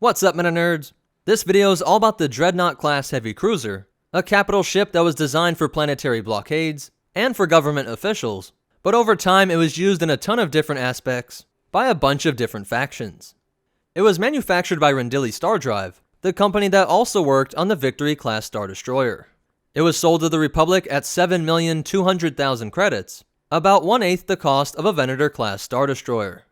What's up, Meta Nerds? This video is all about the Dreadnought-class Heavy Cruiser, a capital ship that was designed for planetary blockades and for government officials, but over time it was used in a ton of different aspects by a bunch of different factions. It was manufactured by Rendili Stardrive, the company that also worked on the Victory-class Star Destroyer. It was sold to the Republic at 7,200,000 credits, about 1/8 the cost of a Venator-class Star Destroyer.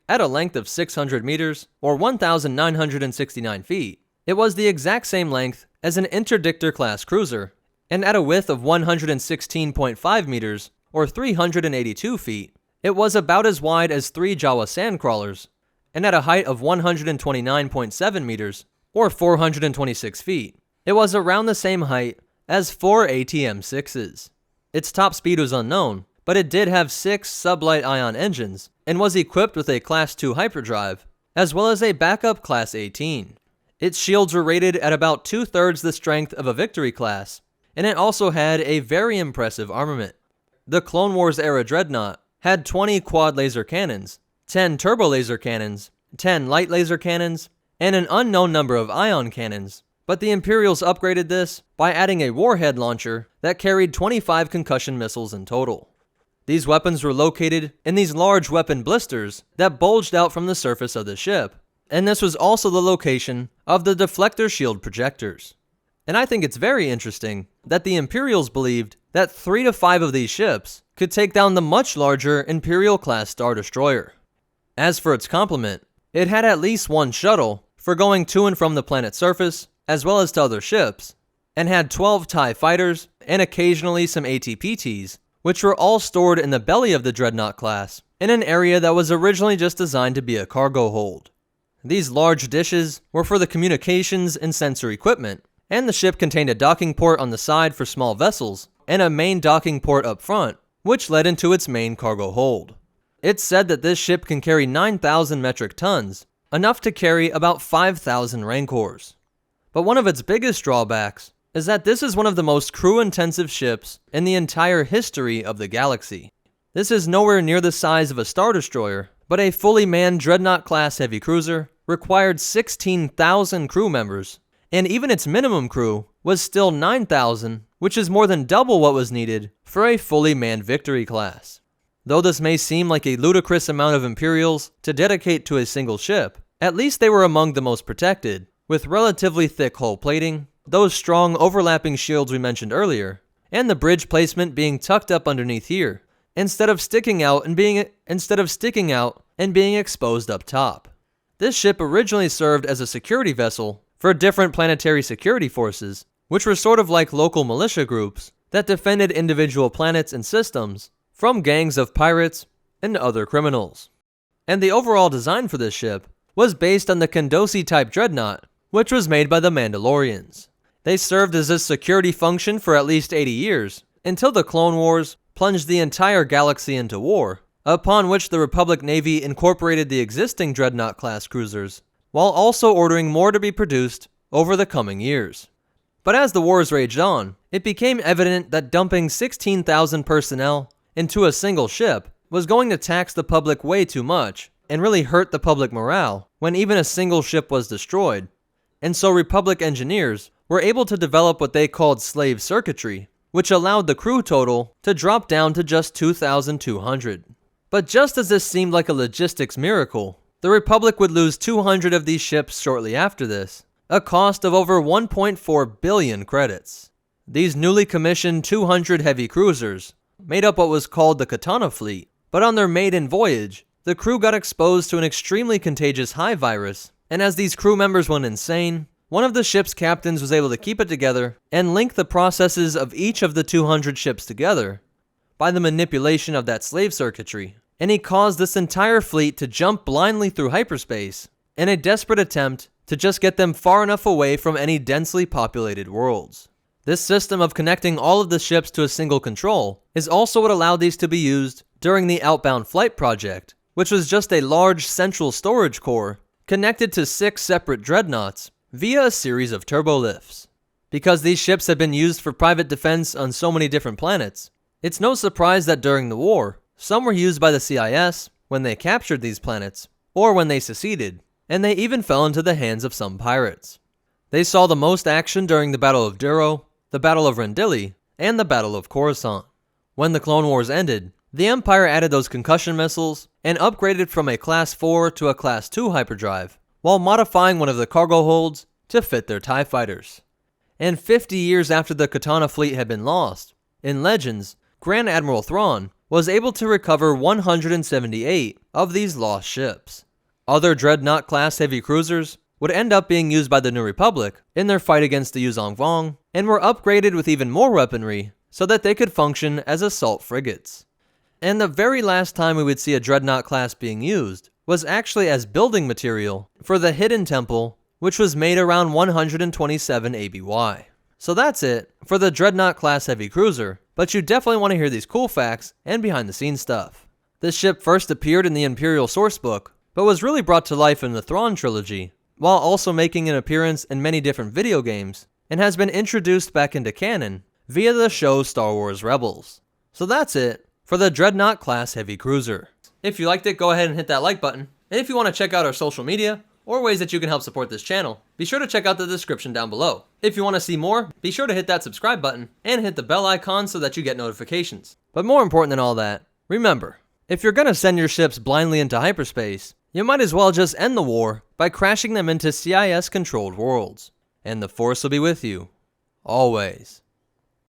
At a length of 600 meters, or 1,969 feet, it was the exact same length as an Interdictor-class cruiser, and at a width of 116.5 meters, or 382 feet, it was about as wide as 3 Jawa sandcrawlers, and at a height of 129.7 meters, or 426 feet, it was around the same height as 4 ATM-6s. Its top speed was unknown, but it did have 6 sublight ion engines, and was equipped with a Class 2 hyperdrive, as well as a backup Class 18. Its shields were rated at about 2/3 the strength of a Victory class, and it also had a very impressive armament. The Clone Wars era Dreadnought had 20 quad laser cannons, 10 turbo laser cannons, 10 light laser cannons, and an unknown number of ion cannons, but the Imperials upgraded this by adding a warhead launcher that carried 25 concussion missiles in total. These weapons were located in these large weapon blisters that bulged out from the surface of the ship, and this was also the location of the deflector shield projectors. And I think it's very interesting that the Imperials believed that 3 to 5 of these ships could take down the much larger Imperial-class Star Destroyer. As for its complement, it had at least one shuttle for going to and from the planet's surface, as well as to other ships, and had 12 TIE fighters and occasionally some ATPTs, which were all stored in the belly of the Dreadnought class, in an area that was originally just designed to be a cargo hold. These large dishes were for the communications and sensor equipment, and the ship contained a docking port on the side for small vessels, and a main docking port up front, which led into its main cargo hold. It's said that this ship can carry 9,000 metric tons, enough to carry about 5,000 Rancors. But one of its biggest drawbacks is that this is one of the most crew-intensive ships in the entire history of the galaxy. This is nowhere near the size of a Star Destroyer, but a fully manned Dreadnought-class Heavy Cruiser required 16,000 crew members, and even its minimum crew was still 9,000, which is more than double what was needed for a fully manned Victory class. Though this may seem like a ludicrous amount of Imperials to dedicate to a single ship, at least they were among the most protected, with relatively thick hull plating, those strong overlapping shields we mentioned earlier, and the bridge placement being tucked up underneath here, instead of sticking out and being exposed up top. This ship originally served as a security vessel for different planetary security forces, which were sort of like local militia groups that defended individual planets and systems from gangs of pirates and other criminals. And the overall design for this ship was based on the Kondosi-type Dreadnought, which was made by the Mandalorians. They served as this security function for at least 80 years, until the Clone Wars plunged the entire galaxy into war, upon which the Republic Navy incorporated the existing Dreadnought-class cruisers, while also ordering more to be produced over the coming years. But as the wars raged on, it became evident that dumping 16,000 personnel into a single ship was going to tax the public way too much, and really hurt the public morale when even a single ship was destroyed. And so Republic engineers were able to develop what they called slave circuitry, which allowed the crew total to drop down to just 2,200. But just as this seemed like a logistics miracle, the Republic would lose 200 of these ships shortly after this, a cost of over 1.4 billion credits. These newly commissioned 200 heavy cruisers made up what was called the Katana Fleet, but on their maiden voyage, the crew got exposed to an extremely contagious hive virus, and as these crew members went insane, one of the ship's captains was able to keep it together and link the processes of each of the 200 ships together by the manipulation of that slave circuitry, and he caused this entire fleet to jump blindly through hyperspace in a desperate attempt to just get them far enough away from any densely populated worlds. This system of connecting all of the ships to a single control is also what allowed these to be used during the Outbound Flight project, which was just a large central storage core connected to 6 separate dreadnoughts via a series of turbolifts. Because these ships had been used for private defense on so many different planets, it's no surprise that during the war, some were used by the CIS when they captured these planets, or when they seceded, and they even fell into the hands of some pirates. They saw the most action during the Battle of Duro, the Battle of Rendili, and the Battle of Coruscant. When the Clone Wars ended, the Empire added those concussion missiles and upgraded from a Class 4 to a Class 2 hyperdrive, while modifying one of the cargo holds to fit their TIE fighters. And 50 years after the Katana Fleet had been lost, in Legends, Grand Admiral Thrawn was able to recover 178 of these lost ships. Other Dreadnought-class Heavy Cruisers would end up being used by the New Republic in their fight against the Yuuzhan Vong, and were upgraded with even more weaponry so that they could function as assault frigates. And the very last time we would see a Dreadnought class being used was actually as building material for the Hidden Temple, which was made around 127 ABY. So that's it for the Dreadnought-class Heavy Cruiser, but you definitely want to hear these cool facts and behind-the-scenes stuff. This ship first appeared in the Imperial sourcebook, but was really brought to life in the Thrawn trilogy, while also making an appearance in many different video games, and has been introduced back into canon via the show Star Wars Rebels. So that's it for the Dreadnought-class Heavy Cruiser. If you liked it, go ahead and hit that like button, and if you want to check out our social media, or ways that you can help support this channel, be sure to check out the description down below. If you want to see more, be sure to hit that subscribe button and hit the bell icon so that you get notifications. But more important than all that, remember, if you're gonna send your ships blindly into hyperspace, you might as well just end the war by crashing them into CIS controlled worlds. And the Force will be with you, always.